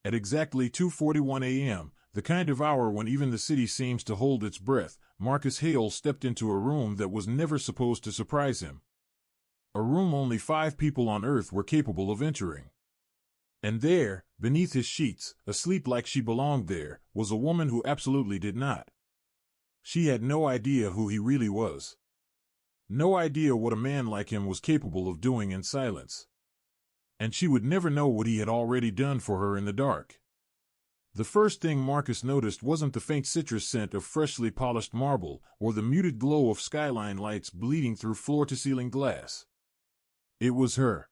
At exactly 2:41 a.m., the kind of hour when even the city seems to hold its breath, Marcus Hale stepped into a room that was never supposed to surprise him. A room only 5 people on Earth were capable of entering. And there, beneath his sheets, asleep like she belonged there, was a woman who absolutely did not. She had no idea who he really was. No idea what a man like him was capable of doing in silence. And she would never know what he had already done for her in the dark. The first thing Marcus noticed wasn't the faint citrus scent of freshly polished marble or the muted glow of skyline lights bleeding through floor-to-ceiling glass. It was her,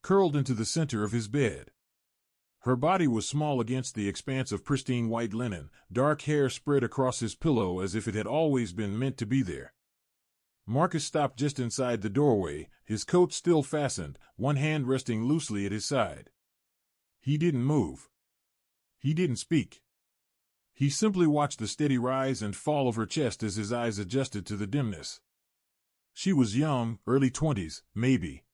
curled into the center of his bed. Her body was small against the expanse of pristine white linen, dark hair spread across his pillow as if it had always been meant to be there. Marcus stopped just inside the doorway, his coat still fastened, one hand resting loosely at his side. He didn't move. He didn't speak. He simply watched the steady rise and fall of her chest as his eyes adjusted to the dimness. She was young, early 20s, maybe.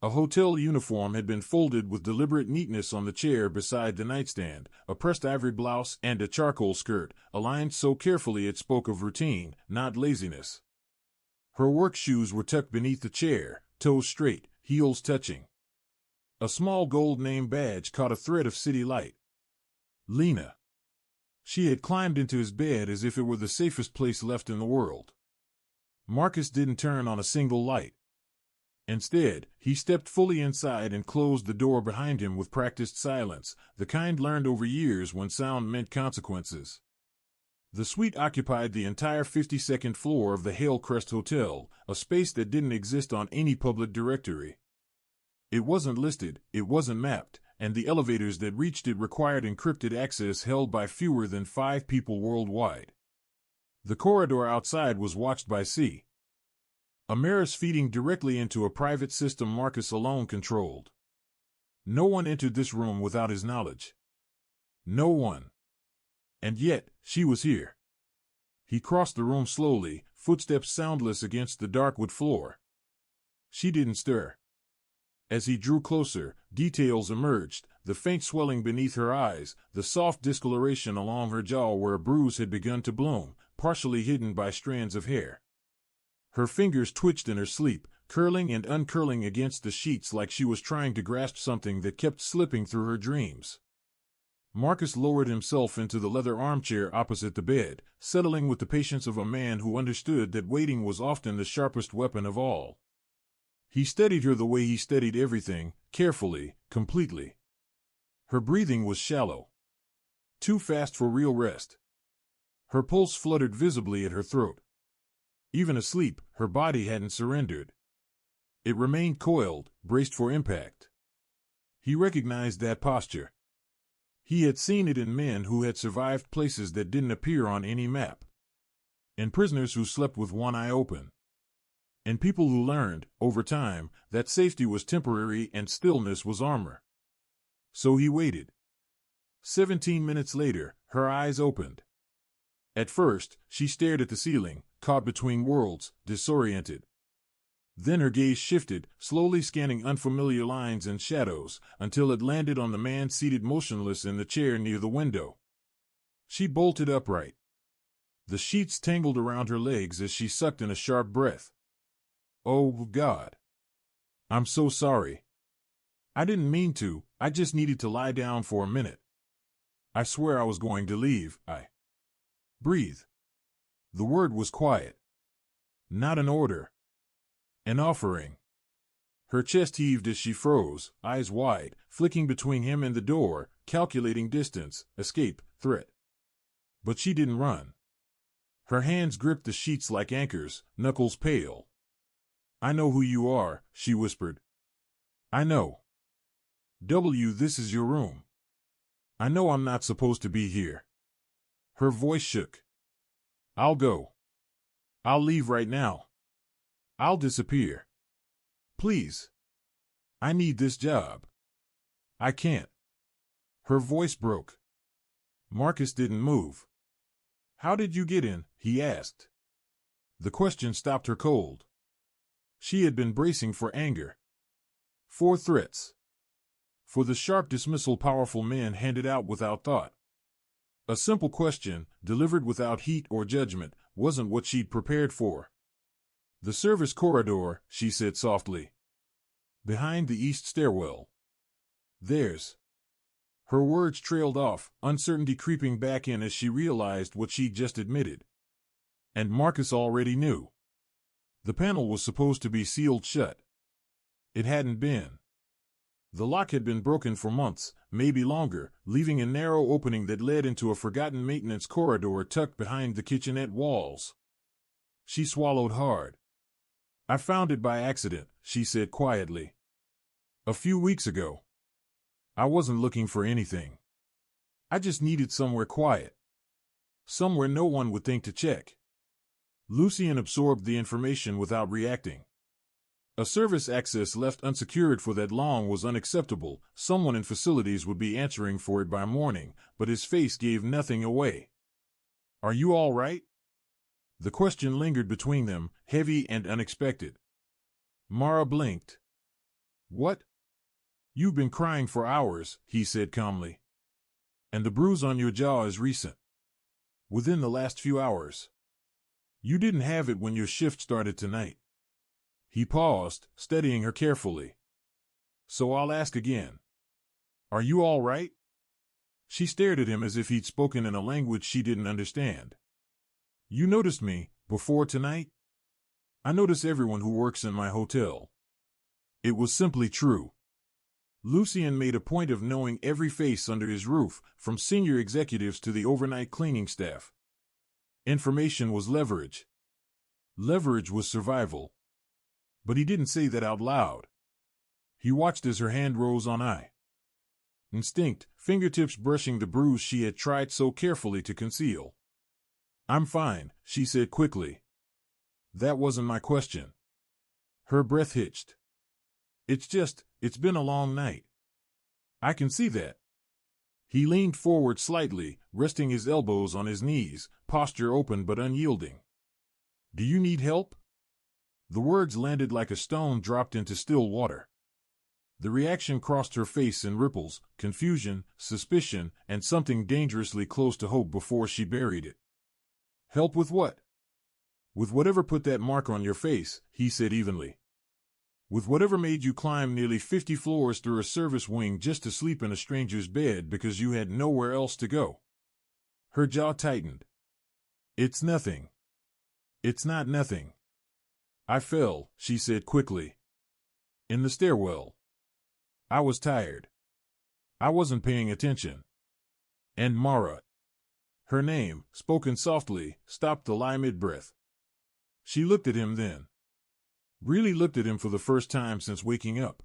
A hotel uniform had been folded with deliberate neatness on the chair beside the nightstand, a pressed ivory blouse and a charcoal skirt, aligned so carefully it spoke of routine, not laziness. Her work shoes were tucked beneath the chair, toes straight, heels touching. A small gold name badge caught a thread of city light. Lena. She had climbed into his bed as if it were the safest place left in the world. Marcus didn't turn on a single light. Instead, he stepped fully inside and closed the door behind him with practiced silence, the kind learned over years when sound meant consequences. The suite occupied the entire 52nd floor of the Halecrest Hotel, a space that didn't exist on any public directory. It wasn't listed, it wasn't mapped, and the elevators that reached it required encrypted access held by fewer than 5 people worldwide. The corridor outside was watched by C. Amaris feeding directly into a private system Marcus alone controlled. No one entered this room without his knowledge. No one. And yet, she was here. He crossed the room slowly, footsteps soundless against the dark wood floor. She didn't stir. As he drew closer, details emerged, the faint swelling beneath her eyes, the soft discoloration along her jaw where a bruise had begun to bloom, partially hidden by strands of hair. Her fingers twitched in her sleep, curling and uncurling against the sheets like she was trying to grasp something that kept slipping through her dreams. Marcus lowered himself into the leather armchair opposite the bed, settling with the patience of a man who understood that waiting was often the sharpest weapon of all. He studied her the way he studied everything, carefully, completely. Her breathing was shallow. Too fast for real rest. Her pulse fluttered visibly at her throat. Even asleep, her body hadn't surrendered. It remained coiled, braced for impact. He recognized that posture. He had seen it in men who had survived places that didn't appear on any map. In prisoners who slept with one eye open. In people who learned, over time, that safety was temporary and stillness was armor. So he waited. 17 minutes later, her eyes opened. At first, she stared at the ceiling, caught between worlds, disoriented. Then her gaze shifted, slowly scanning unfamiliar lines and shadows, until it landed on the man seated motionless in the chair near the window. She bolted upright. The sheets tangled around her legs as she sucked in a sharp breath. Oh, God. I'm so sorry. I didn't mean to, I just needed to lie down for a minute. I swear I was going to leave, Breathe. The word was quiet. Not an order. An offering. Her chest heaved as she froze, eyes wide, flicking between him and the door, calculating distance, escape, threat. But she didn't run. Her hands gripped the sheets like anchors, knuckles pale. I know who you are, she whispered. I know. This is your room. I know I'm not supposed to be here. Her voice shook. I'll go. I'll leave right now. I'll disappear. Please. I need this job. I can't. Her voice broke. Marcus didn't move. How did you get in? He asked. The question stopped her cold. She had been bracing for anger. 4 threats. For the sharp dismissal powerful men handed out without thought. A simple question, delivered without heat or judgment, wasn't what she'd prepared for. "The service corridor," she said softly. "Behind the east stairwell. There's—" Her words trailed off, uncertainty creeping back in as she realized what she'd just admitted. And Marcus already knew. The panel was supposed to be sealed shut. It hadn't been. The lock had been broken for months, maybe longer, leaving a narrow opening that led into a forgotten maintenance corridor tucked behind the kitchenette walls. She swallowed hard. "I found it by accident," she said quietly. "A few weeks ago. I wasn't looking for anything. I just needed somewhere quiet. Somewhere no one would think to check." Lucien absorbed the information without reacting. A service access left unsecured for that long was unacceptable. Someone in facilities would be answering for it by morning, but his face gave nothing away. "Are you all right?" The question lingered between them, heavy and unexpected. Mara blinked. "What?" "You've been crying for hours," he said calmly. "And the bruise on your jaw is recent. Within the last few hours. You didn't have it when your shift started tonight." He paused, studying her carefully. "So I'll ask again. Are you all right?" She stared at him as if he'd spoken in a language she didn't understand. "You noticed me, before tonight?" "I notice everyone who works in my hotel." It was simply true. Lucien made a point of knowing every face under his roof, from senior executives to the overnight cleaning staff. Information was leverage. Leverage was survival. But he didn't say that out loud. He watched as her hand rose on eye. Instinct, fingertips brushing the bruise she had tried so carefully to conceal. "I'm fine," she said quickly. "That wasn't my question." Her breath hitched. It's been a long night." "I can see that." He leaned forward slightly, resting his elbows on his knees, posture open but unyielding. "Do you need help?" The words landed like a stone dropped into still water. The reaction crossed her face in ripples, confusion, suspicion, and something dangerously close to hope before she buried it. "Help with what?" "With whatever put that mark on your face," he said evenly. "With whatever made you climb nearly 50 floors through a service wing just to sleep in a stranger's bed because you had nowhere else to go." Her jaw tightened. "It's nothing." "It's not nothing." "I fell," she said quickly. "In the stairwell. I was tired. I wasn't paying attention. And Mara." Her name, spoken softly, stopped the lie mid-breath. She looked at him then. Really looked at him for the first time since waking up.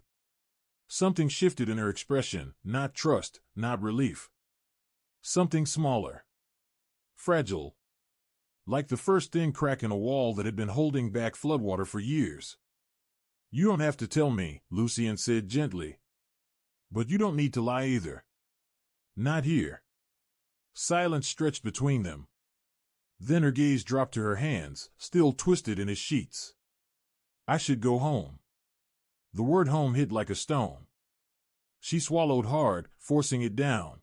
Something shifted in her expression, not trust, not relief. Something smaller. Fragile. Like the first thin crack in a wall that had been holding back floodwater for years. "You don't have to tell me," Lucien said gently. "But you don't need to lie either. Not here." Silence stretched between them. Then her gaze dropped to her hands, still twisted in his sheets. "I should go home." The word home hit like a stone. She swallowed hard, forcing it down.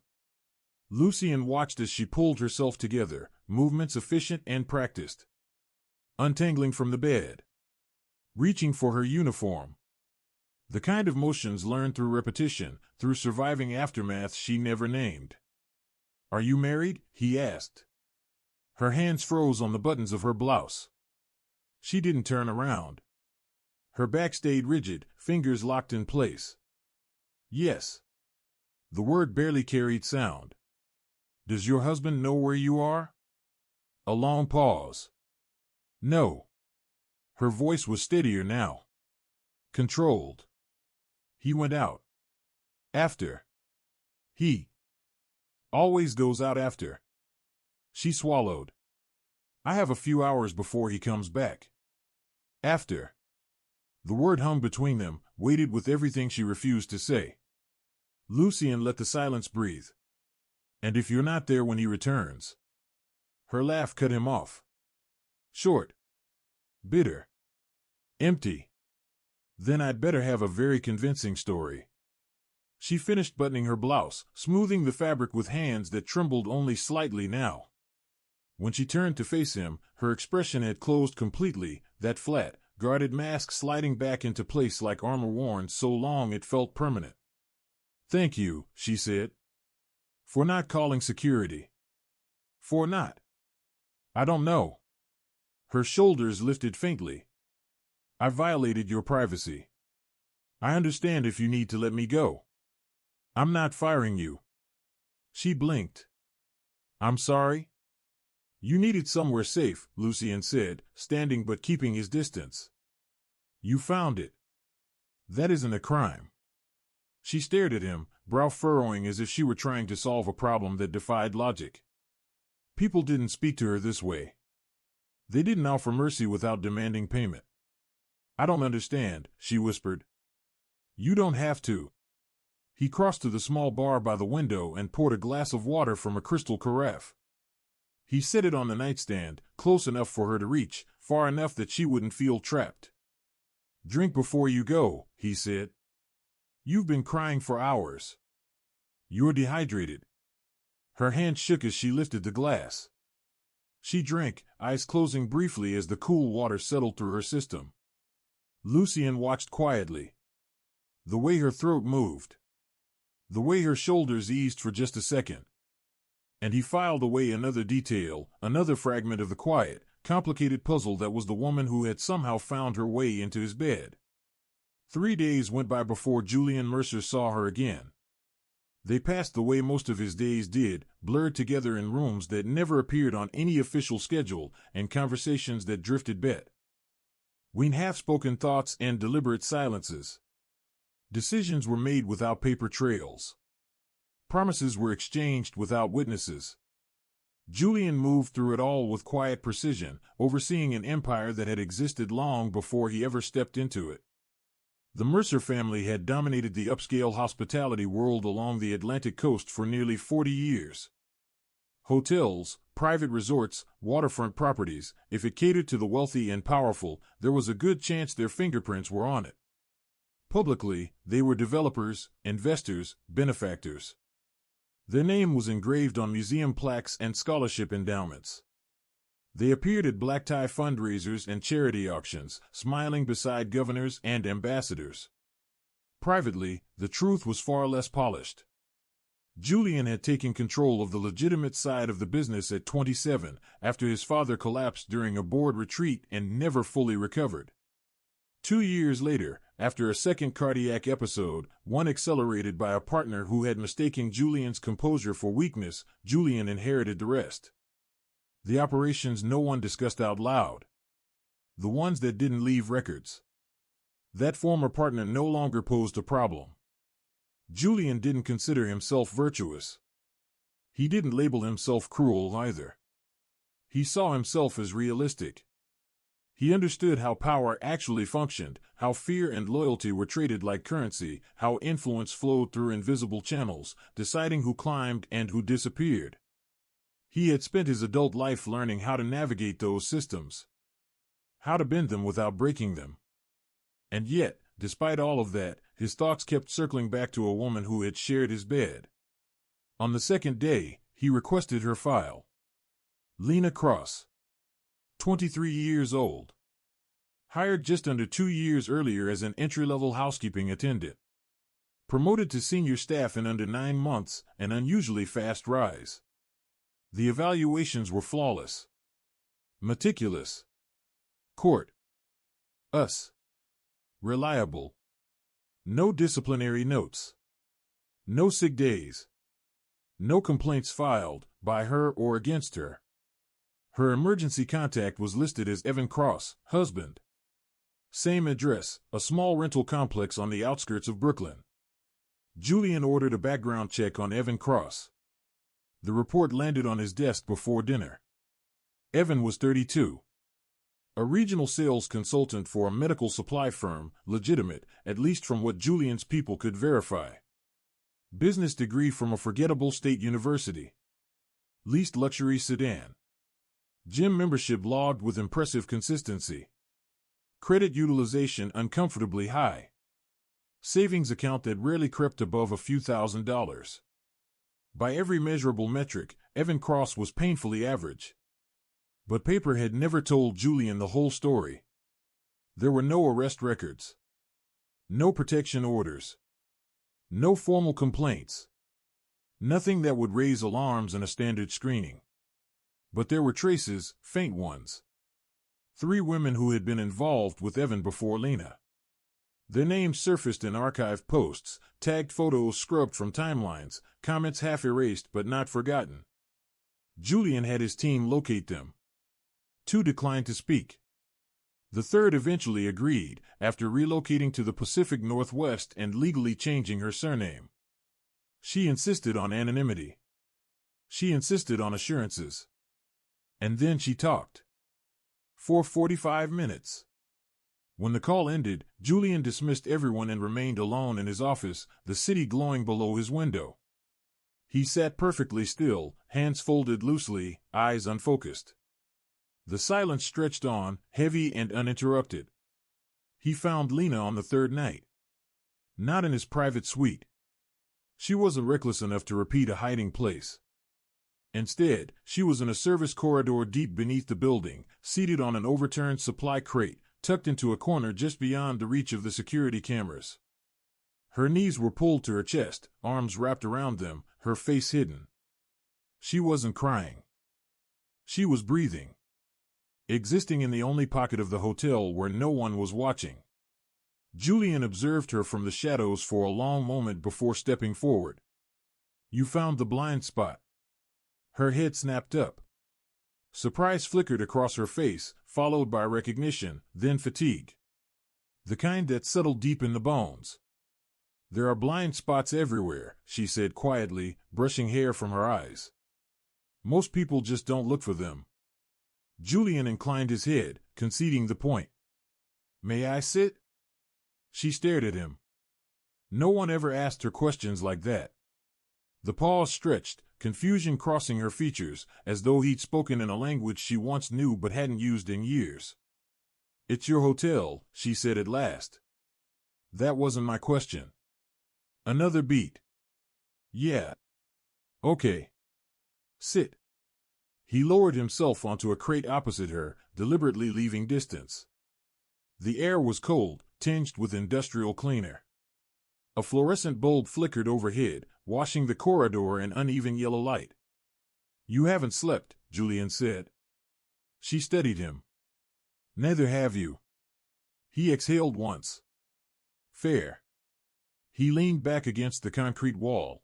Lucien watched as she pulled herself together, movements efficient and practiced. Untangling from the bed. Reaching for her uniform. The kind of motions learned through repetition, through surviving aftermaths she never named. "Are you married?" he asked. Her hands froze on the buttons of her blouse. She didn't turn around. Her back stayed rigid, fingers locked in place. "Yes." The word barely carried sound. "Does your husband know where you are?" A long pause. "No." Her voice was steadier now. Controlled. "He went out. After. He always goes out after." She swallowed. "I have a few hours before he comes back." "After." The word hummed between them, weighted with everything she refused to say. Lucien let the silence breathe. "And if you're not there when he returns?" Her laugh cut him off. Short. Bitter. Empty. "Then I'd better have a very convincing story." She finished buttoning her blouse, smoothing the fabric with hands that trembled only slightly now. When she turned to face him, her expression had closed completely, that flat, guarded mask sliding back into place like armor worn so long it felt permanent. "Thank you," she said. "For not calling security." "For not?" "I don't know." Her shoulders lifted faintly. "I violated your privacy. I understand if you need to let me go. I'm not firing you." She blinked. "I'm sorry?" "You needed somewhere safe," Lucien said, standing but keeping his distance. "You found it. That isn't a crime." She stared at him, brow furrowing as if she were trying to solve a problem that defied logic. People didn't speak to her this way. They didn't offer mercy without demanding payment. "I don't understand," she whispered. "You don't have to." He crossed to the small bar by the window and poured a glass of water from a crystal carafe. He set it on the nightstand, close enough for her to reach, far enough that she wouldn't feel trapped. "Drink before you go," he said. "You've been crying for hours. You're dehydrated." Her hand shook as she lifted the glass. She drank, eyes closing briefly as the cool water settled through her system. Lucien watched quietly. The way her throat moved. The way her shoulders eased for just a second. And he filed away another detail, another fragment of the quiet, complicated puzzle that was the woman who had somehow found her way into his bed. 3 days went by before Julian Mercer saw her again. They passed the way most of his days did, blurred together in rooms that never appeared on any official schedule, and conversations that drifted between half-spoken thoughts and deliberate silences. Decisions were made without paper trails. Promises were exchanged without witnesses. Julian moved through it all with quiet precision, overseeing an empire that had existed long before he ever stepped into it. The Mercer family had dominated the upscale hospitality world along the Atlantic coast for nearly 40 years. Hotels, private resorts, waterfront properties, if it catered to the wealthy and powerful, there was a good chance their fingerprints were on it. Publicly, they were developers, investors, benefactors. Their name was engraved on museum plaques and scholarship endowments. They appeared at black-tie fundraisers and charity auctions, smiling beside governors and ambassadors. Privately, the truth was far less polished. Julian had taken control of the legitimate side of the business at 27, after his father collapsed during a board retreat and never fully recovered. 2 years later, after a second cardiac episode, one accelerated by a partner who had mistaken Julian's composure for weakness, Julian inherited the rest. The operations no one discussed out loud. The ones that didn't leave records. That former partner no longer posed a problem. Julian didn't consider himself virtuous. He didn't label himself cruel either. He saw himself as realistic. He understood how power actually functioned, how fear and loyalty were traded like currency, how influence flowed through invisible channels, deciding who climbed and who disappeared. He had spent his adult life learning how to navigate those systems, how to bend them without breaking them. And yet, despite all of that, his thoughts kept circling back to a woman who had shared his bed. On the second day, he requested her file. Lena Cross. 23 years old. Hired just under 2 years earlier as an entry-level housekeeping attendant. Promoted to senior staff in under 9 months, an unusually fast rise. The evaluations were flawless. Meticulous. Court. Us. Reliable. No disciplinary notes. No sick days. No complaints filed, by her or against her. Her emergency contact was listed as Evan Cross, husband. Same address, a small rental complex on the outskirts of Brooklyn. Julian ordered a background check on Evan Cross. The report landed on his desk before dinner. Evan was 32. A regional sales consultant for a medical supply firm, legitimate, at least from what Julian's people could verify. Business degree from a forgettable state university. Leased luxury sedan. Gym membership logged with impressive consistency. Credit utilization uncomfortably high. Savings account that rarely crept above a few $1,000s. By every measurable metric, Evan Cross was painfully average. But paper had never told Julian the whole story. There were no arrest records, no protection orders, no formal complaints, nothing that would raise alarms in a standard screening. But there were traces, faint ones. 3 women who had been involved with Evan before Lena. Their names surfaced in archived posts, tagged photos scrubbed from timelines, comments half erased but not forgotten. Julian had his team locate them. 2 declined to speak. The third eventually agreed, after relocating to the Pacific Northwest and legally changing her surname. She insisted on anonymity. She insisted on assurances. And then she talked. For 45 minutes. When the call ended, Julian dismissed everyone and remained alone in his office, the city glowing below his window. He sat perfectly still, hands folded loosely, eyes unfocused. The silence stretched on, heavy and uninterrupted. He found Lena on the third night. Not in his private suite. She wasn't reckless enough to repeat a hiding place. Instead, she was in a service corridor deep beneath the building, seated on an overturned supply crate, tucked into a corner just beyond the reach of the security cameras. Her knees were pulled to her chest, arms wrapped around them, her face hidden. She wasn't crying. She was breathing. Existing in the only pocket of the hotel where no one was watching. Julian observed her from the shadows for a long moment before stepping forward. You found the blind spot. Her head snapped up. Surprise flickered across her face, followed by recognition, then fatigue. The kind that settled deep in the bones. There are blind spots everywhere, she said quietly, brushing hair from her eyes. Most people just don't look for them. Julian inclined his head, conceding the point. May I sit? She stared at him. No one ever asked her questions like that. The pause stretched, confusion crossing her features, as though he'd spoken in a language she once knew but hadn't used in years. It's your hotel, she said at last. That wasn't my question. Another beat. Yeah. Okay. Sit. He lowered himself onto a crate opposite her, deliberately leaving distance. The air was cold, tinged with industrial cleaner. A fluorescent bulb flickered overhead, washing the corridor in uneven yellow light. You haven't slept, Julian said. She studied him. Neither have you. He exhaled once. Fair. He leaned back against the concrete wall.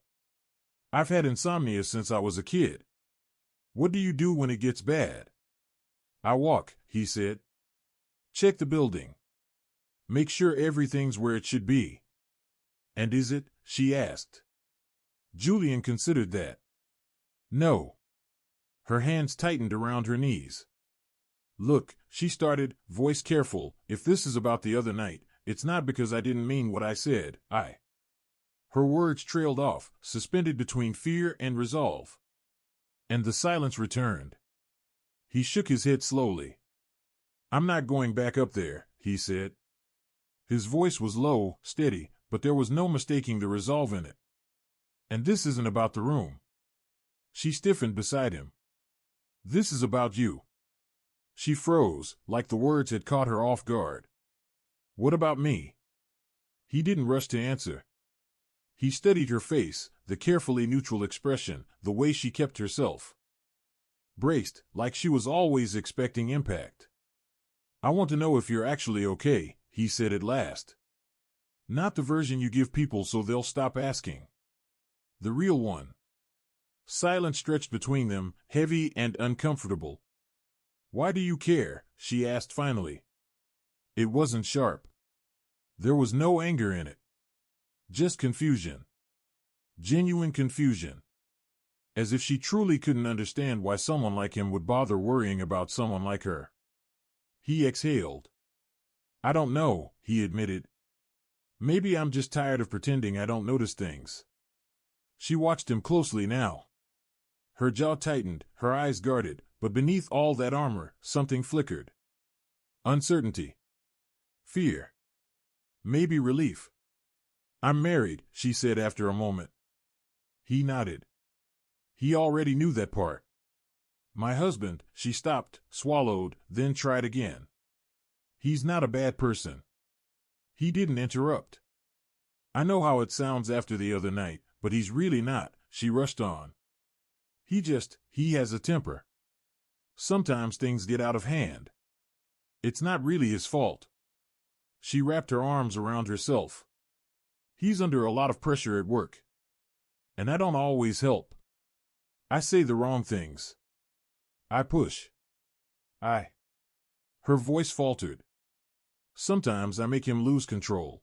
I've had insomnia since I was a kid. What do you do when it gets bad? I walk, he said. Check the building. Make sure everything's where it should be. And is it? She asked. Julian considered that. No. Her hands tightened around her knees. Look, she started, voice careful, if this is about the other night, it's not because I didn't mean what I said, Her words trailed off, suspended between fear and resolve. And the silence returned. He shook his head slowly. I'm not going back up there, he said. His voice was low, steady, but there was no mistaking the resolve in it. And this isn't about the room. She stiffened beside him. This is about you. She froze, like the words had caught her off guard. What about me? He didn't rush to answer. He studied her face, the carefully neutral expression, the way she kept herself. Braced, like she was always expecting impact. I want to know if you're actually okay, he said at last. Not the version you give people so they'll stop asking. The real one. Silence stretched between them, heavy and uncomfortable. Why do you care? She asked finally. It wasn't sharp. There was no anger in it. Just confusion. Genuine confusion. As if she truly couldn't understand why someone like him would bother worrying about someone like her. He exhaled. I don't know, he admitted. Maybe I'm just tired of pretending I don't notice things. She watched him closely now. Her jaw tightened, her eyes guarded, but beneath all that armor, something flickered. Uncertainty. Fear. Maybe relief. I'm married, she said after a moment. He nodded. He already knew that part. My husband, she stopped, swallowed, then tried again. He's not a bad person. He didn't interrupt. I know how it sounds after the other night, but he's really not, she rushed on. He has a temper. Sometimes things get out of hand. It's not really his fault. She wrapped her arms around herself. He's under a lot of pressure at work. And I don't always help. I say the wrong things. I push. Her voice faltered. Sometimes I make him lose control.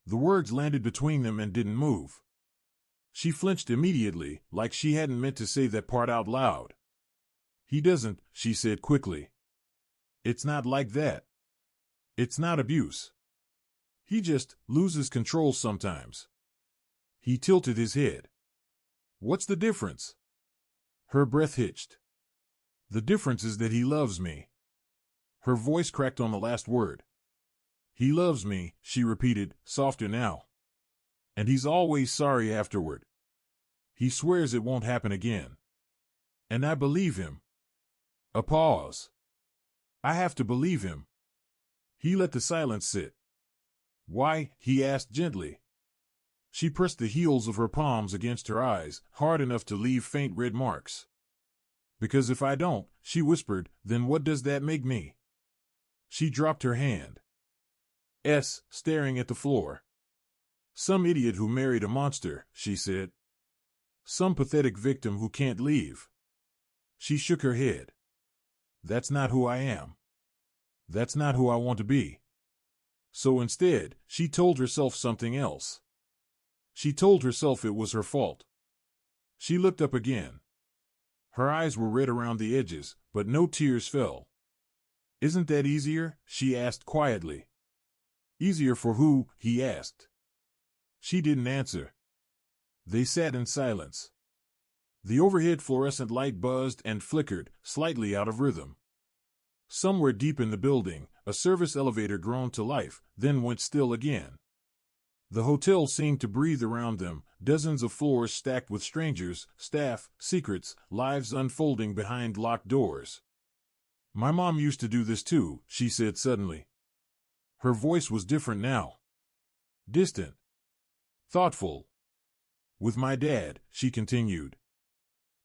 The words landed between them and didn't move. She flinched immediately, like she hadn't meant to say that part out loud. He doesn't, she said quickly. It's not like that. It's not abuse. He just loses control sometimes. He tilted his head. What's the difference? Her breath hitched. The difference is that he loves me. Her voice cracked on the last word. He loves me, she repeated, softer now. And he's always sorry afterward. He swears it won't happen again. And I believe him. A pause. I have to believe him. He let the silence sit. Why? He asked gently. She pressed the heels of her palms against her eyes, hard enough to leave faint red marks. Because if I don't, she whispered, then what does that make me? She dropped her hand. Staring at the floor. Some idiot who married a monster, she said. Some pathetic victim who can't leave. She shook her head. That's not who I am. That's not who I want to be. So instead, she told herself something else. She told herself it was her fault. She looked up again. Her eyes were red around the edges, but no tears fell. Isn't that easier? She asked quietly. Easier for who? He asked. She didn't answer. They sat in silence. The overhead fluorescent light buzzed and flickered, slightly out of rhythm. Somewhere deep in the building, a service elevator groaned to life, then went still again. The hotel seemed to breathe around them, dozens of floors stacked with strangers, staff, secrets, lives unfolding behind locked doors. My mom used to do this too, she said suddenly. Her voice was different now. Distant. Thoughtful. With my dad, she continued.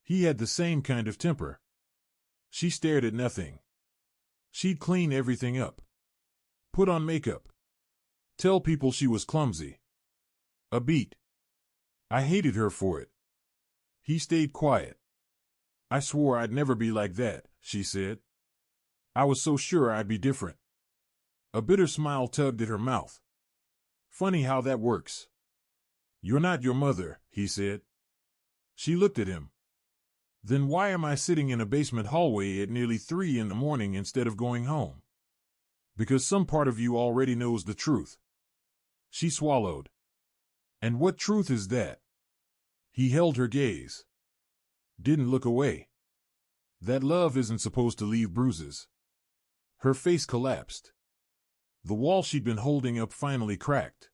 He had the same kind of temper. She stared at nothing. She'd clean everything up. Put on makeup. Tell people she was clumsy. A beat. I hated her for it. He stayed quiet. I swore I'd never be like that, she said. I was so sure I'd be different. A bitter smile tugged at her mouth. Funny how that works. You're not your mother, he said. She looked at him. Then why am I sitting in a basement hallway at nearly 3 a.m. instead of going home? Because some part of you already knows the truth. She swallowed. And what truth is that? He held her gaze. Didn't look away. That love isn't supposed to leave bruises. Her face collapsed. The wall she'd been holding up finally cracked.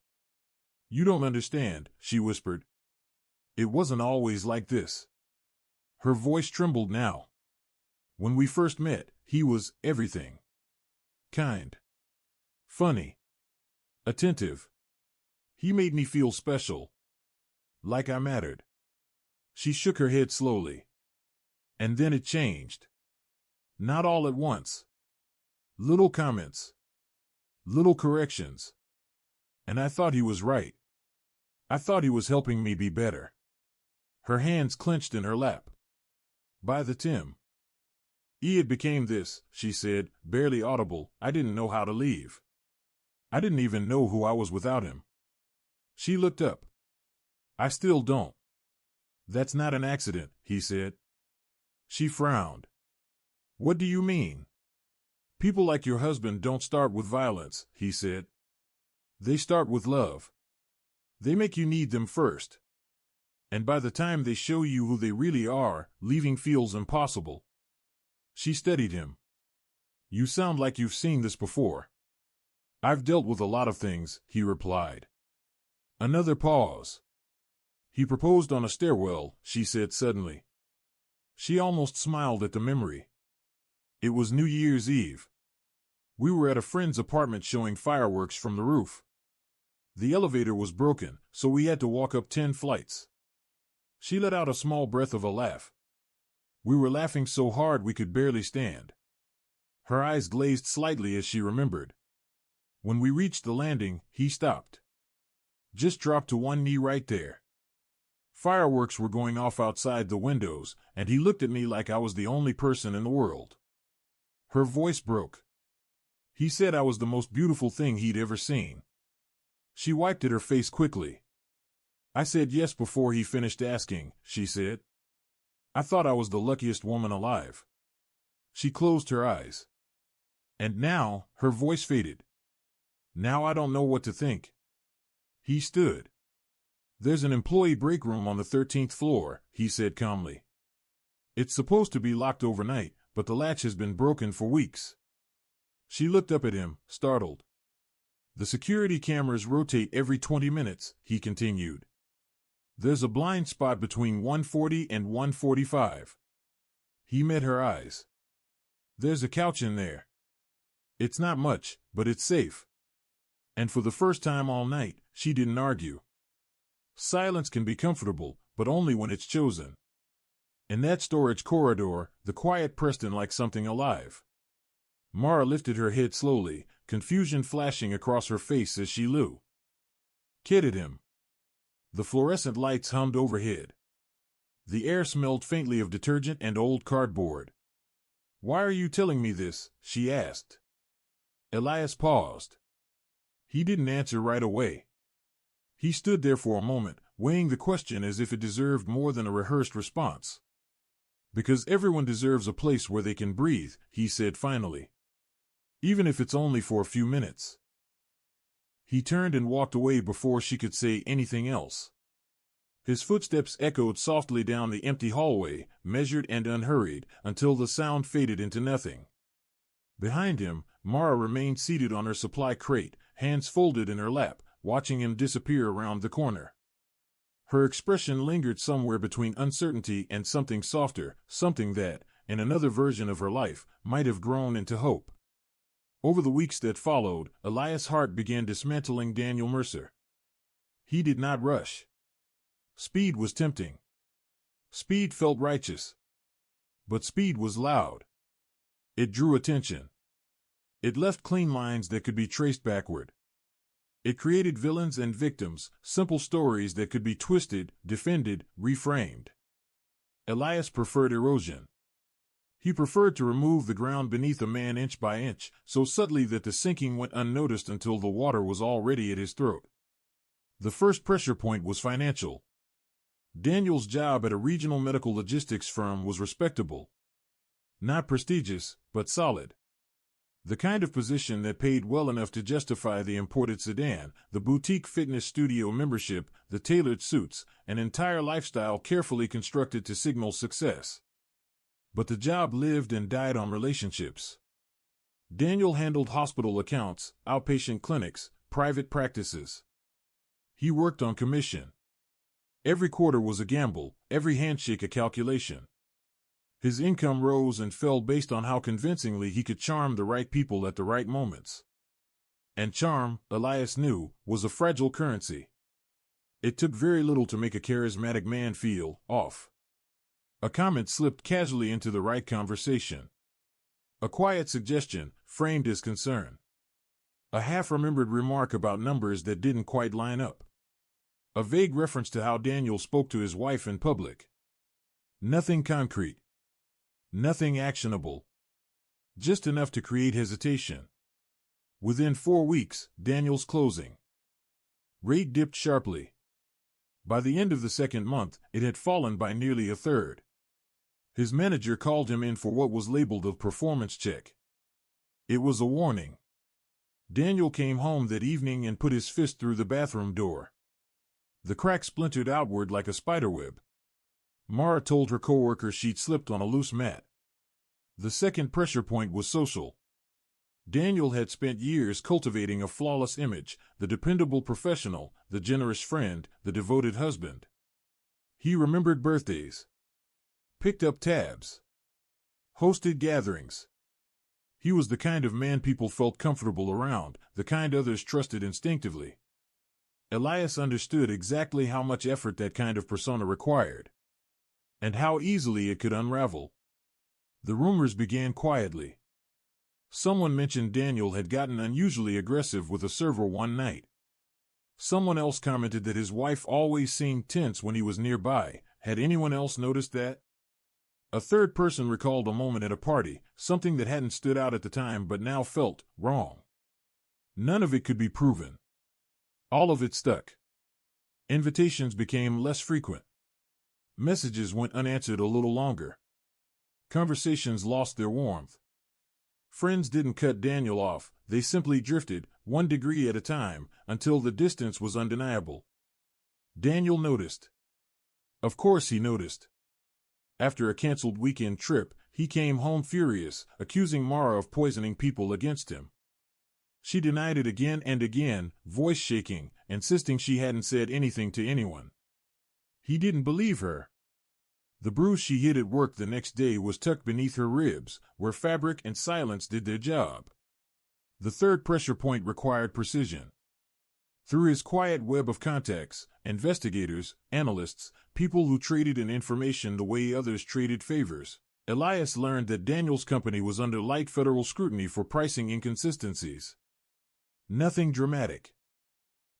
You don't understand, she whispered. It wasn't always like this. Her voice trembled now. When we first met, he was everything. Kind. Funny. Attentive. He made me feel special. Like I mattered. She shook her head slowly. And then it changed. Not all at once. Little comments. Little corrections. And I thought he was right. I thought he was helping me be better. Her hands clenched in her lap. By the Tim. It became this, she said, barely audible. I didn't know how to leave. I didn't even know who I was without him. She looked up. I still don't. That's not an accident, he said. She frowned. What do you mean? People like your husband don't start with violence, he said. They start with love. They make you need them first. And by the time they show you who they really are, leaving feels impossible. She studied him. You sound like you've seen this before. I've dealt with a lot of things, he replied. Another pause. He proposed on a stairwell, she said suddenly. She almost smiled at the memory. It was New Year's Eve. We were at a friend's apartment showing fireworks from the roof. The elevator was broken, so we had to walk up 10 flights. She let out a small breath of a laugh. We were laughing so hard we could barely stand. Her eyes glazed slightly as she remembered. When we reached the landing, he stopped. Just dropped to one knee right there. Fireworks were going off outside the windows, and he looked at me like I was the only person in the world. Her voice broke. He said I was the most beautiful thing he'd ever seen. She wiped at her face quickly. I said yes before he finished asking, she said. I thought I was the luckiest woman alive. She closed her eyes. And now, her voice faded. Now I don't know what to think. He stood. There's an employee break room on the 13th floor, he said calmly. It's supposed to be locked overnight, but the latch has been broken for weeks. She looked up at him, startled. The security cameras rotate every 20 minutes, he continued. There's a blind spot between 140 and 145. He met her eyes. There's a couch in there. It's not much, but it's safe. And for the first time all night, she didn't argue. Silence can be comfortable, but only when it's chosen. In that storage corridor, the quiet pressed in like something alive. Mara lifted her head slowly, confusion flashing across her face as she kidded him. The fluorescent lights hummed overhead. The air smelled faintly of detergent and old cardboard. Why are you telling me this? She asked. Elias paused. He didn't answer right away. He stood there for a moment, weighing the question as if it deserved more than a rehearsed response. Because everyone deserves a place where they can breathe, he said finally. Even if it's only for a few minutes. He turned and walked away before she could say anything else. His footsteps echoed softly down the empty hallway, measured and unhurried, until the sound faded into nothing. Behind him, Mara remained seated on her supply crate, hands folded in her lap, watching him disappear around the corner. Her expression lingered somewhere between uncertainty and something softer, something that, in another version of her life, might have grown into hope. Over the weeks that followed, Elias' heart began dismantling Daniel Mercer. He did not rush. Speed was tempting. Speed felt righteous. But speed was loud. It drew attention. It left clean lines that could be traced backward. It created villains and victims, simple stories that could be twisted, defended, reframed. Elias preferred erosion. He preferred to remove the ground beneath a man inch by inch, so subtly that the sinking went unnoticed until the water was already at his throat. The first pressure point was financial. Daniel's job at a regional medical logistics firm was respectable. Not prestigious, but solid. The kind of position that paid well enough to justify the imported sedan, the boutique fitness studio membership, the tailored suits, an entire lifestyle carefully constructed to signal success. But the job lived and died on relationships. Daniel handled hospital accounts, outpatient clinics, private practices. He worked on commission. Every quarter was a gamble, every handshake a calculation. His income rose and fell based on how convincingly he could charm the right people at the right moments. And charm, Elias knew, was a fragile currency. It took very little to make a charismatic man feel off. A comment slipped casually into the right conversation. A quiet suggestion, framed as concern. A half-remembered remark about numbers that didn't quite line up. A vague reference to how Daniel spoke to his wife in public. Nothing concrete. Nothing actionable. Just enough to create hesitation. Within 4 weeks, Daniel's closing rate dipped sharply. By the end of the second month, it had fallen by nearly a third. His manager called him in for what was labeled a performance check. It was a warning. Daniel came home that evening and put his fist through the bathroom door. The crack splintered outward like a spiderweb. Mara told her coworker she'd slipped on a loose mat. The second pressure point was social. Daniel had spent years cultivating a flawless image, the dependable professional, the generous friend, the devoted husband. He remembered birthdays, picked up tabs, hosted gatherings. He was the kind of man people felt comfortable around, the kind others trusted instinctively. Elias understood exactly how much effort that kind of persona required, and how easily it could unravel. The rumors began quietly. Someone mentioned Daniel had gotten unusually aggressive with a server one night. Someone else commented that his wife always seemed tense when he was nearby. Had anyone else noticed that? A third person recalled a moment at a party, something that hadn't stood out at the time but now felt wrong. None of it could be proven. All of it stuck. Invitations became less frequent. Messages went unanswered a little longer. Conversations lost their warmth. Friends didn't cut Daniel off, they simply drifted, 1 degree at a time, until the distance was undeniable. Daniel noticed. Of course he noticed. After a canceled weekend trip, he came home furious, accusing Mara of poisoning people against him. She denied it again and again, voice shaking, insisting she hadn't said anything to anyone. He didn't believe her. The bruise she hid at work the next day was tucked beneath her ribs, where fabric and silence did their job. The third pressure point required precision. Through his quiet web of contacts, investigators, analysts, people who traded in information the way others traded favors, Elias learned that Daniel's company was under light federal scrutiny for pricing inconsistencies. Nothing dramatic.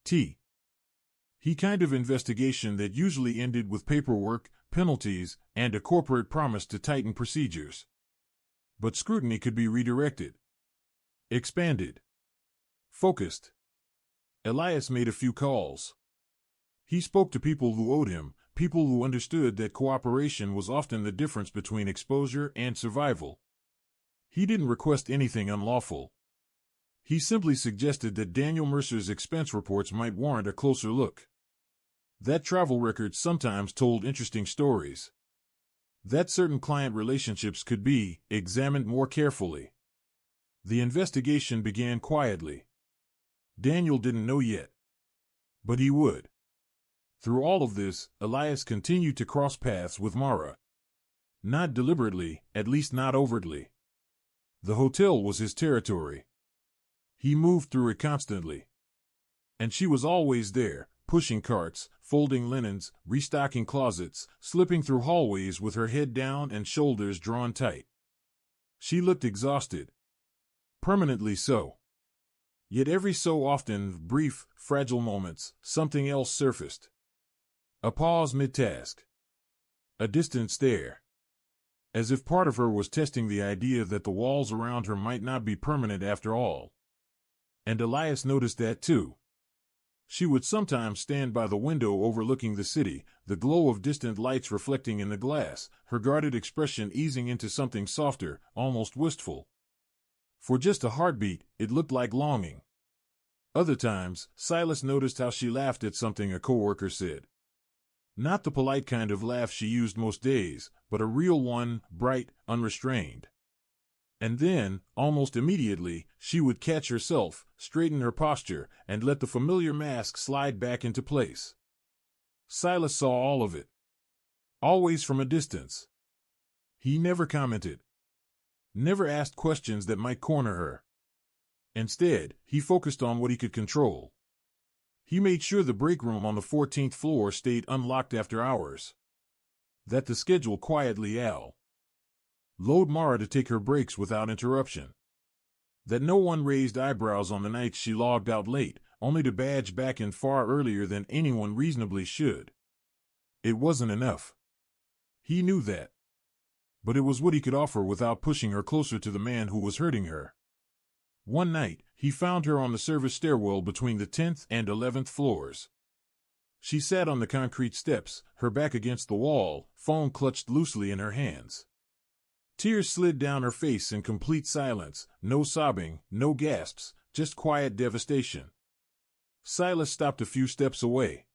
He kind of investigation that usually ended with paperwork, penalties, and a corporate promise to tighten procedures. But scrutiny could be redirected, expanded, focused. Elias made a few calls. He spoke to people who owed him, people who understood that cooperation was often the difference between exposure and survival. He didn't request anything unlawful. He simply suggested that Daniel Mercer's expense reports might warrant a closer look. That travel record sometimes told interesting stories. That certain client relationships could be examined more carefully. The investigation began quietly. Daniel didn't know yet. But he would. Through all of this, Elias continued to cross paths with Mara. Not deliberately, at least not overtly. The hotel was his territory. He moved through it constantly. And she was always there, pushing carts, folding linens, restocking closets, slipping through hallways with her head down and shoulders drawn tight. She looked exhausted. Permanently so. Yet every so often, brief, fragile moments, something else surfaced. A pause mid-task. A distant stare. As if part of her was testing the idea that the walls around her might not be permanent after all. And Elias noticed that too. She would sometimes stand by the window overlooking the city, the glow of distant lights reflecting in the glass, her guarded expression easing into something softer, almost wistful. For just a heartbeat, it looked like longing. Other times, Silas noticed how she laughed at something a coworker said. Not the polite kind of laugh she used most days, but a real one, bright, unrestrained. And then, almost immediately, she would catch herself, straighten her posture, and let the familiar mask slide back into place. Silas saw all of it. Always from a distance. He never commented. Never asked questions that might corner her. Instead, he focused on what he could control. He made sure the break room on the 14th floor stayed unlocked after hours. That the schedule quietly allowed Mara to take her breaks without interruption. That no one raised eyebrows on the nights she logged out late, only to badge back in far earlier than anyone reasonably should. It wasn't enough. He knew that. But it was what he could offer without pushing her closer to the man who was hurting her. One night, he found her on the service stairwell between the 10th and 11th floors. She sat on the concrete steps, her back against the wall, phone clutched loosely in her hands. Tears slid down her face in complete silence, no sobbing, no gasps, just quiet devastation. Silas stopped a few steps away.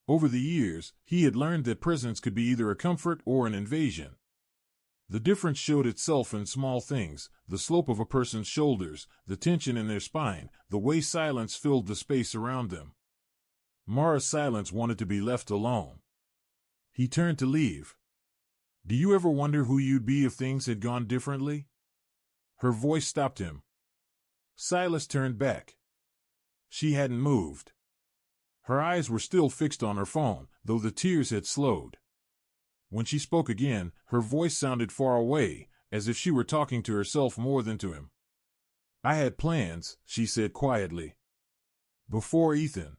Over the years, he had learned that presence could be either a comfort or an invasion. The difference showed itself in small things: the slope of a person's shoulders, the tension in their spine, the way silence filled the space around them. Mara's silence wanted to be left alone. He turned to leave. "Do you ever wonder who you'd be if things had gone differently?" Her voice stopped him. Silas turned back. She hadn't moved. Her eyes were still fixed on her phone, though the tears had slowed. When she spoke again, her voice sounded far away, as if she were talking to herself more than to him. "I had plans," she said quietly. "Before Ethan.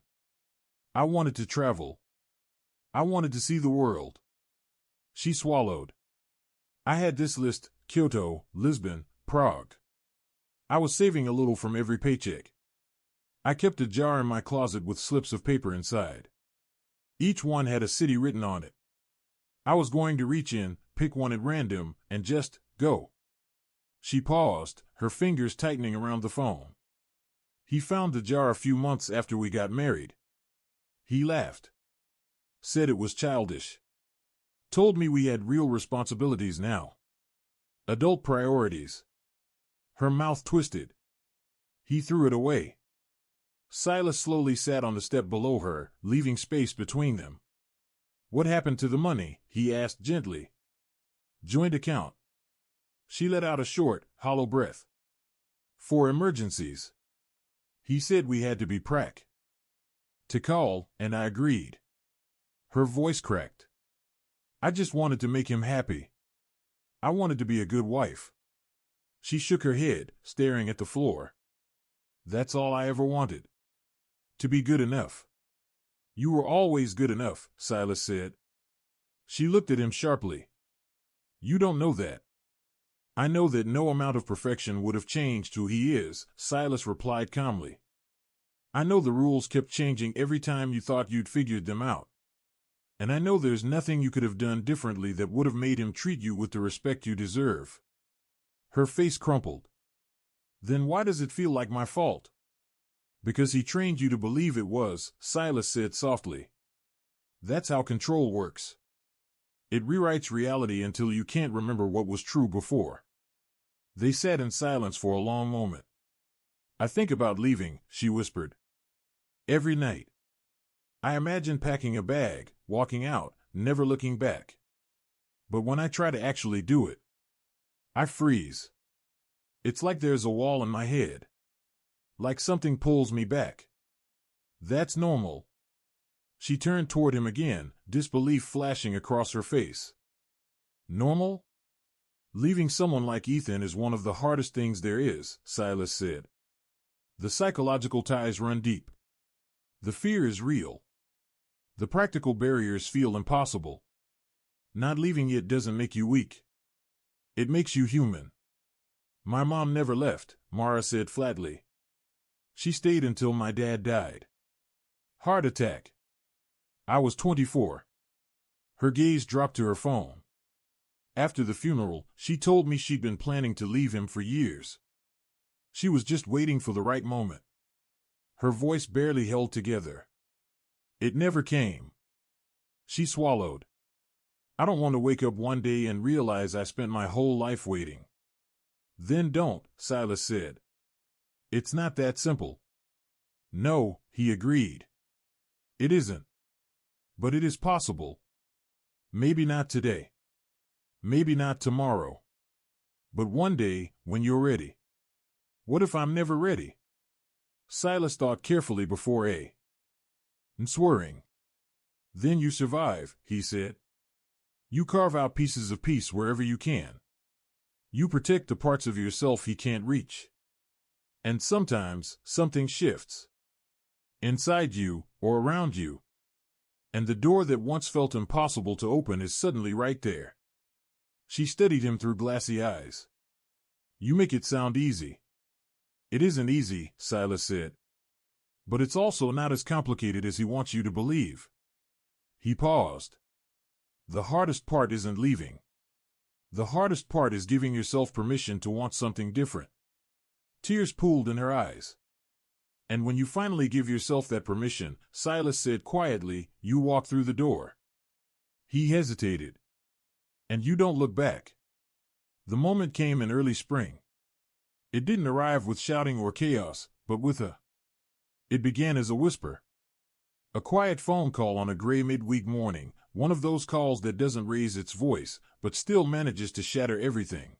I wanted to travel. I wanted to see the world." She swallowed. "I had this list: Kyoto, Lisbon, Prague. I was saving a little from every paycheck. I kept a jar in my closet with slips of paper inside. Each one had a city written on it. I was going to reach in, pick one at random, and just go." She paused, her fingers tightening around the phone. "He found the jar a few months after we got married. He laughed. Said it was childish. Told me we had real responsibilities now. Adult priorities." Her mouth twisted. "He threw it away." Silas slowly sat on the step below her, leaving space between them. "What happened to the money?" he asked gently. "Joint account." She let out a short, hollow breath. "For emergencies." He said we had to be to call, and I agreed. Her voice cracked. "I just wanted to make him happy. I wanted to be a good wife." She shook her head, staring at the floor. "That's all I ever wanted. To be good enough." "You were always good enough," Silas said. She looked at him sharply. "You don't know that." "I know that no amount of perfection would have changed who he is," Silas replied calmly. "I know the rules kept changing every time you thought you'd figured them out. And I know there's nothing you could have done differently that would have made him treat you with the respect you deserve." Her face crumpled. "Then why does it feel like my fault?" "Because he trained you to believe it was," Silas said softly. "That's how control works. It rewrites reality until you can't remember what was true before." They sat in silence for a long moment. "I think about leaving," she whispered. "Every night. I imagine packing a bag, walking out, never looking back. But when I try to actually do it, I freeze. It's like there's a wall in my head. Like something pulls me back." "That's normal." She turned toward him again, disbelief flashing across her face. "Normal? Leaving someone like Ethan is one of the hardest things there is," Silas said. "The psychological ties run deep. The fear is real. The practical barriers feel impossible. Not leaving it doesn't make you weak. It makes you human." "My mom never left," Mara said flatly. "She stayed until my dad died. Heart attack. I was 24. Her gaze dropped to her phone. "After the funeral, she told me she'd been planning to leave him for years. She was just waiting for the right moment." Her voice barely held together. "It never came." She swallowed. "I don't want to wake up one day and realize I spent my whole life waiting." "Then don't," Silas said. "It's not that simple." "No," he agreed. "It isn't. But it is possible. Maybe not today. Maybe not tomorrow. But one day, when you're ready." "What if I'm never ready?" Silas thought carefully before swearing. "Then you survive," he said. "You carve out pieces of peace wherever you can. You protect the parts of yourself he can't reach. And sometimes, something shifts. Inside you, or around you. And the door that once felt impossible to open is suddenly right there." She studied him through glassy eyes. "You make it sound easy." "It isn't easy," Silas said. "But it's also not as complicated as he wants you to believe." He paused. "The hardest part isn't leaving. The hardest part is giving yourself permission to want something different." Tears pooled in her eyes. "And when you finally give yourself that permission," Silas said quietly, "you walk through the door." He hesitated. "And you don't look back." The moment came in early spring. It didn't arrive with shouting or chaos, but it began as a whisper. A quiet phone call on a gray midweek morning, one of those calls that doesn't raise its voice, but still manages to shatter everything.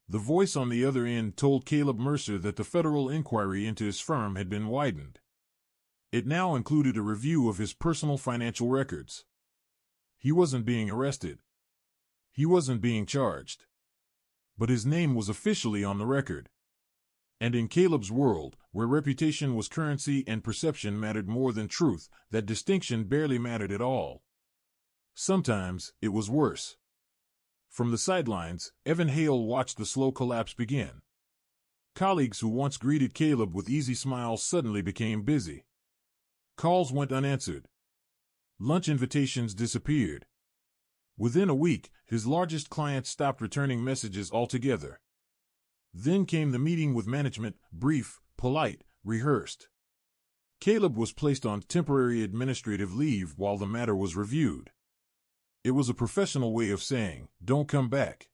The voice on the other end told Caleb Mercer that the federal inquiry into his firm had been widened. It now included a review of his personal financial records. He wasn't being arrested. He wasn't being charged. But his name was officially on the record. And in Caleb's world, where reputation was currency and perception mattered more than truth, that distinction barely mattered at all. Sometimes, it was worse. From the sidelines, Evan Hale watched the slow collapse begin. Colleagues who once greeted Caleb with easy smiles suddenly became busy. Calls went unanswered. Lunch invitations disappeared. Within a week, his largest client stopped returning messages altogether. Then came the meeting with management, brief, polite, rehearsed. Caleb was placed on temporary administrative leave while the matter was reviewed. It was a professional way of saying, "Don't come back."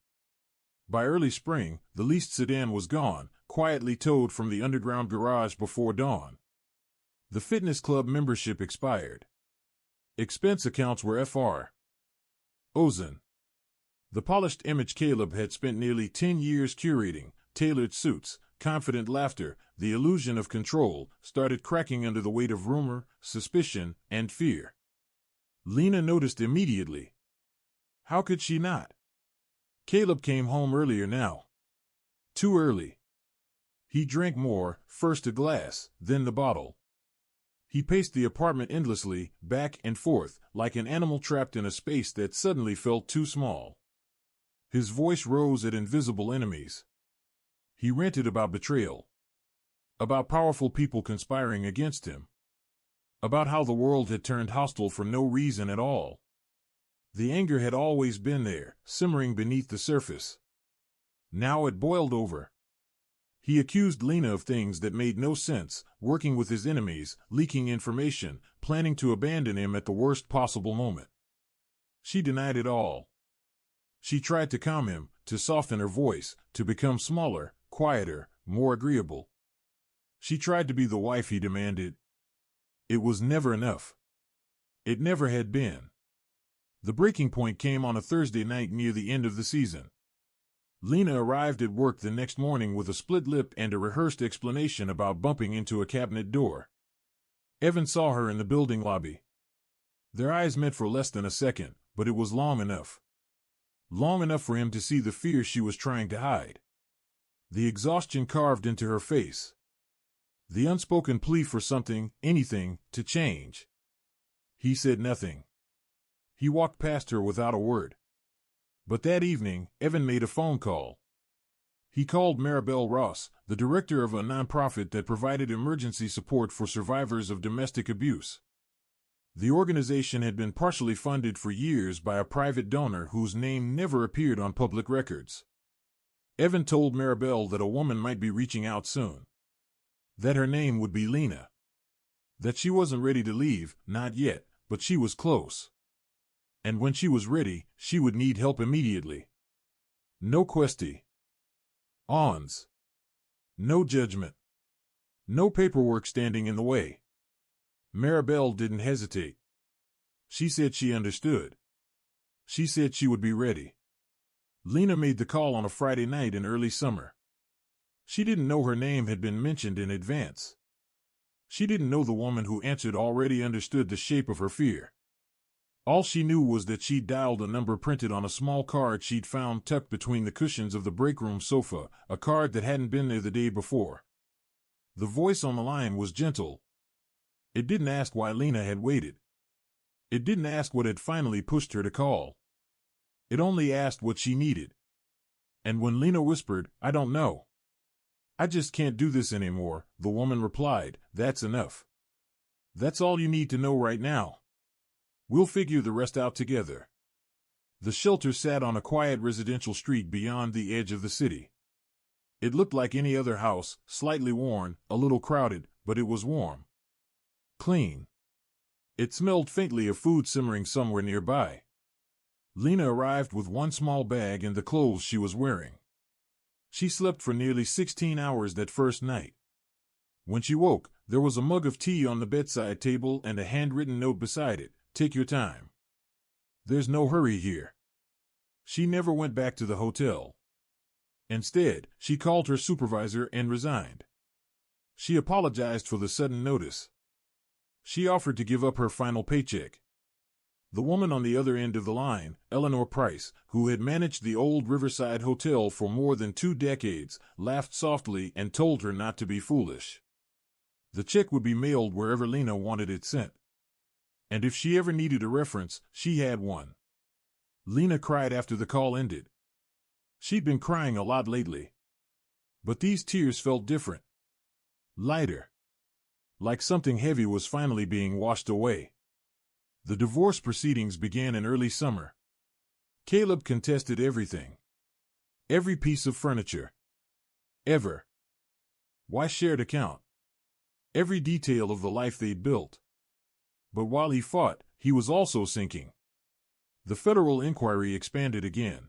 By early spring, the leased sedan was gone, quietly towed from the underground garage before dawn. The fitness club membership expired. Expense accounts were Fr. Ozen. The polished image Caleb had spent nearly 10 years curating, tailored suits, confident laughter, the illusion of control, started cracking under the weight of rumor, suspicion, and fear. Lena noticed immediately. How could she not? Caleb came home earlier now. Too early. He drank more, first a glass, then the bottle. He paced the apartment endlessly, back and forth, like an animal trapped in a space that suddenly felt too small. His voice rose at invisible enemies. He ranted about betrayal. About powerful people conspiring against him. About how the world had turned hostile for no reason at all. The anger had always been there, simmering beneath the surface. Now it boiled over. He accused Lena of things that made no sense, working with his enemies, leaking information, planning to abandon him at the worst possible moment. She denied it all. She tried to calm him, to soften her voice, to become smaller, quieter, more agreeable. She tried to be the wife he demanded. It was never enough. It never had been. The breaking point came on a Thursday night near the end of the season. Lena arrived at work the next morning with a split lip and a rehearsed explanation about bumping into a cabinet door. Evan saw her in the building lobby. Their eyes met for less than a second, but it was long enough. Long enough for him to see the fear she was trying to hide. The exhaustion carved into her face. The unspoken plea for something, anything, to change. He said nothing. He walked past her without a word. But that evening, Evan made a phone call. He called Maribel Ross, the director of a nonprofit that provided emergency support for survivors of domestic abuse. The organization had been partially funded for years by a private donor whose name never appeared on public records. Evan told Maribel that a woman might be reaching out soon. That her name would be Lena. That she wasn't ready to leave, not yet, but she was close. And when she was ready, she would need help immediately. No questions. No judgment. No paperwork standing in the way. Maribel didn't hesitate. She said she understood. She said she would be ready. Lena made the call on a Friday night in early summer. She didn't know her name had been mentioned in advance. She didn't know the woman who answered already understood the shape of her fear. All she knew was that she'd dialed a number printed on a small card she'd found tucked between the cushions of the breakroom sofa, a card that hadn't been there the day before. The voice on the line was gentle. It didn't ask why Lena had waited. It didn't ask what had finally pushed her to call. It only asked what she needed. And when Lena whispered, "I don't know. I just can't do this anymore," the woman replied, "That's enough. That's all you need to know right now. We'll figure the rest out together." The shelter sat on a quiet residential street beyond the edge of the city. It looked like any other house, slightly worn, a little crowded, but it was warm. Clean. It smelled faintly of food simmering somewhere nearby. Lena arrived with one small bag and the clothes she was wearing. She slept for nearly 16 hours that first night. When she woke, there was a mug of tea on the bedside table and a handwritten note beside it. Take your time. There's no hurry here. She never went back to the hotel. Instead, she called her supervisor and resigned. She apologized for the sudden notice. She offered to give up her final paycheck. The woman on the other end of the line, Eleanor Price, who had managed the old Riverside Hotel for more than 2 decades, laughed softly and told her not to be foolish. The check would be mailed wherever Lena wanted it sent. And if she ever needed a reference, she had one. Lena cried after the call ended. She'd been crying a lot lately. But these tears felt different. Lighter. Like something heavy was finally being washed away. The divorce proceedings began in early summer. Caleb contested everything. Every piece of furniture. Ever. Why shared account? Every detail of the life they'd built. But while he fought, he was also sinking. The federal inquiry expanded again.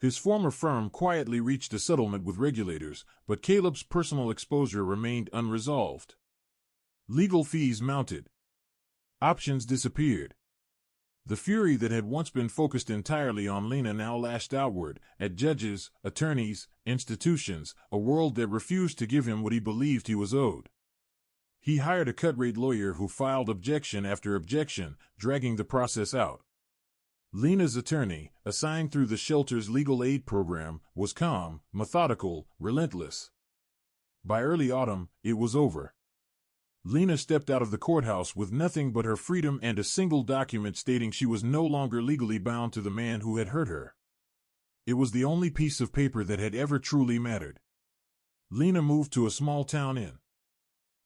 His former firm quietly reached a settlement with regulators, but Caleb's personal exposure remained unresolved. Legal fees mounted. Options disappeared. The fury that had once been focused entirely on Lena now lashed outward, at judges, attorneys, institutions, a world that refused to give him what he believed he was owed. He hired a cut-rate lawyer who filed objection after objection, dragging the process out. Lena's attorney, assigned through the shelter's legal aid program, was calm, methodical, relentless. By early autumn, it was over. Lena stepped out of the courthouse with nothing but her freedom and a single document stating she was no longer legally bound to the man who had hurt her. It was the only piece of paper that had ever truly mattered. Lena moved to a small-town inn.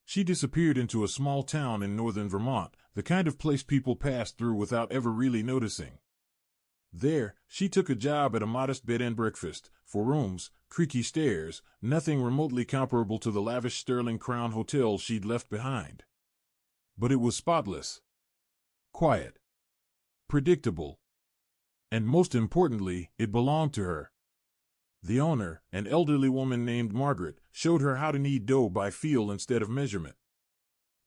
She disappeared into a small town in northern Vermont, the kind of place people passed through without ever really noticing. There, she took a job at a modest bed and breakfast, 4 rooms, creaky stairs, nothing remotely comparable to the lavish Sterling Crown Hotel she'd left behind. But it was spotless. Quiet. Predictable. And most importantly, it belonged to her. The owner, an elderly woman named Margaret, showed her how to knead dough by feel instead of measurement.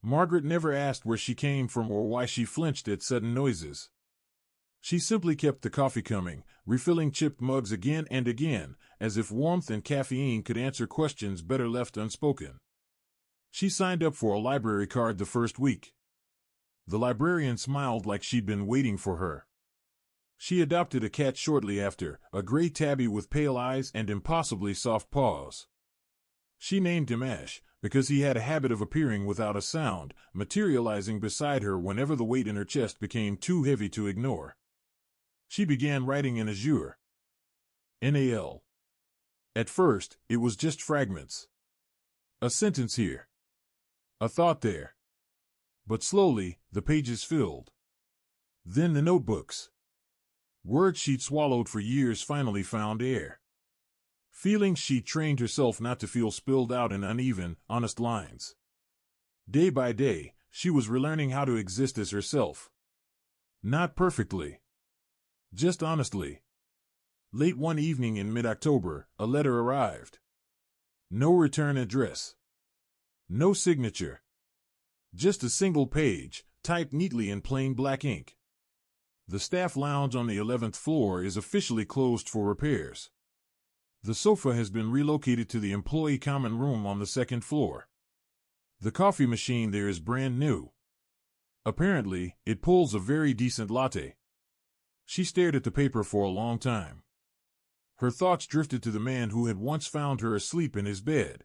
Margaret never asked where she came from or why she flinched at sudden noises. She simply kept the coffee coming, refilling chipped mugs again and again, as if warmth and caffeine could answer questions better left unspoken. She signed up for a library card the first week. The librarian smiled like she'd been waiting for her. She adopted a cat shortly after, a gray tabby with pale eyes and impossibly soft paws. She named him Ash, because he had a habit of appearing without a sound, materializing beside her whenever the weight in her chest became too heavy to ignore. She began writing in Azure. NAL. At first, it was just fragments. A sentence here. A thought there. But slowly, the pages filled. Then the notebooks. Words she'd swallowed for years finally found air. Feelings she'd trained herself not to feel spilled out in uneven, honest lines. Day by day, she was relearning how to exist as herself. Not perfectly. Just honestly. Late one evening in mid-October, a letter arrived. No return address. No signature. Just a single page, typed neatly in plain black ink. The staff lounge on the 11th floor is officially closed for repairs. The sofa has been relocated to the employee common room on the 2nd floor. The coffee machine there is brand new. Apparently, it pulls a very decent latte. She stared at the paper for a long time. Her thoughts drifted to the man who had once found her asleep in his bed.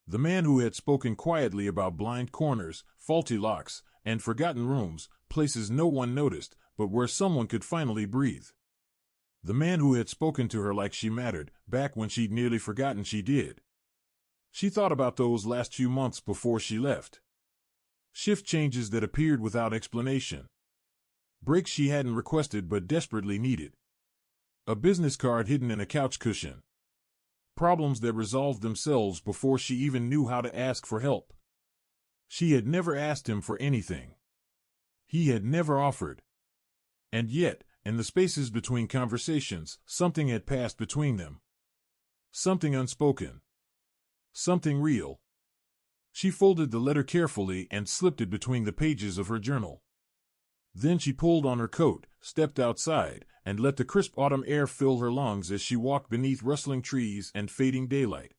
The man who had spoken quietly about blind corners, faulty locks, and forgotten rooms, places no one noticed, but where someone could finally breathe. The man who had spoken to her like she mattered, back when she'd nearly forgotten she did. She thought about those last few months before she left. Shift changes that appeared without explanation. Breaks she hadn't requested but desperately needed. A business card hidden in a couch cushion. Problems that resolved themselves before she even knew how to ask for help. She had never asked him for anything. He had never offered. And yet, in the spaces between conversations, something had passed between them. Something unspoken. Something real. She folded the letter carefully and slipped it between the pages of her journal. Then she pulled on her coat, stepped outside, and let the crisp autumn air fill her lungs as she walked beneath rustling trees and fading daylight.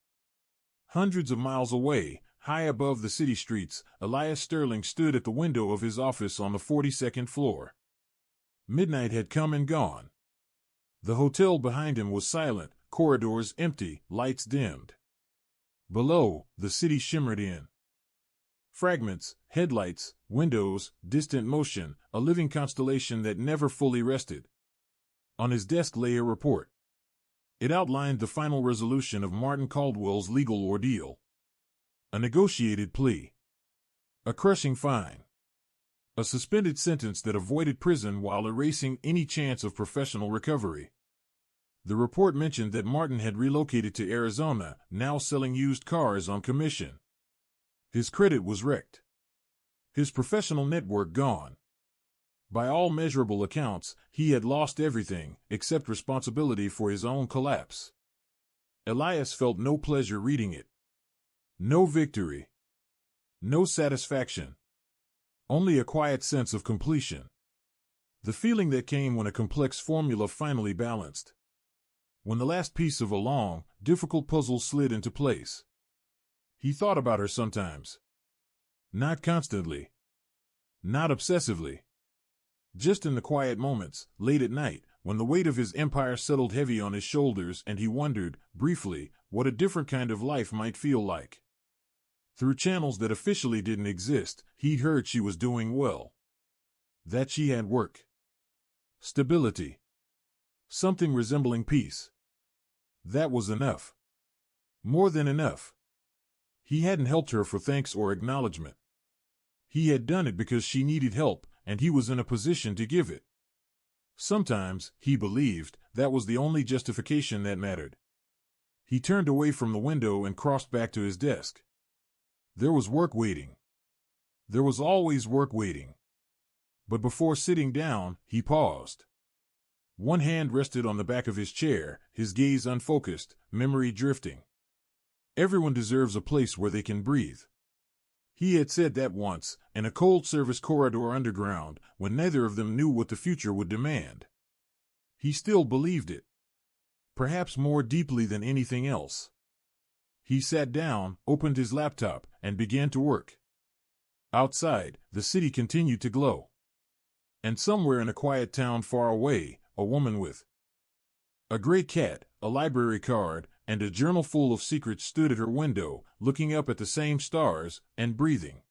Hundreds of miles away, high above the city streets, Elias Sterling stood at the window of his office on the 42nd floor. Midnight had come and gone. The hotel behind him was silent, corridors empty, lights dimmed. Below, the city shimmered in fragments, headlights, windows, distant motion, a living constellation that never fully rested. On his desk lay a report. It outlined the final resolution of Martin Caldwell's legal ordeal. A negotiated plea. A crushing fine. A suspended sentence that avoided prison while erasing any chance of professional recovery. The report mentioned that Martin had relocated to Arizona, now selling used cars on commission. His credit was wrecked. His professional network gone. By all measurable accounts, he had lost everything, except responsibility for his own collapse. Elias felt no pleasure reading it. No victory. No satisfaction. Only a quiet sense of completion. The feeling that came when a complex formula finally balanced. When the last piece of a long, difficult puzzle slid into place. He thought about her sometimes. Not constantly. Not obsessively. Just in the quiet moments, late at night, when the weight of his empire settled heavy on his shoulders and he wondered, briefly, what a different kind of life might feel like. Through channels that officially didn't exist, he'd heard she was doing well. That she had work. Stability. Something resembling peace. That was enough. More than enough. He hadn't helped her for thanks or acknowledgement. He had done it because she needed help, and he was in a position to give it. Sometimes, he believed, that was the only justification that mattered. He turned away from the window and crossed back to his desk. There was work waiting. There was always work waiting. But before sitting down, he paused. One hand rested on the back of his chair, his gaze unfocused, memory drifting. Everyone deserves a place where they can breathe. He had said that once, in a cold service corridor underground, when neither of them knew what the future would demand. He still believed it. Perhaps more deeply than anything else. He sat down, opened his laptop, and began to work. Outside, the city continued to glow. And somewhere in a quiet town far away, a woman with a gray cat, a library card, and a journal full of secrets stood at her window, looking up at the same stars, and breathing.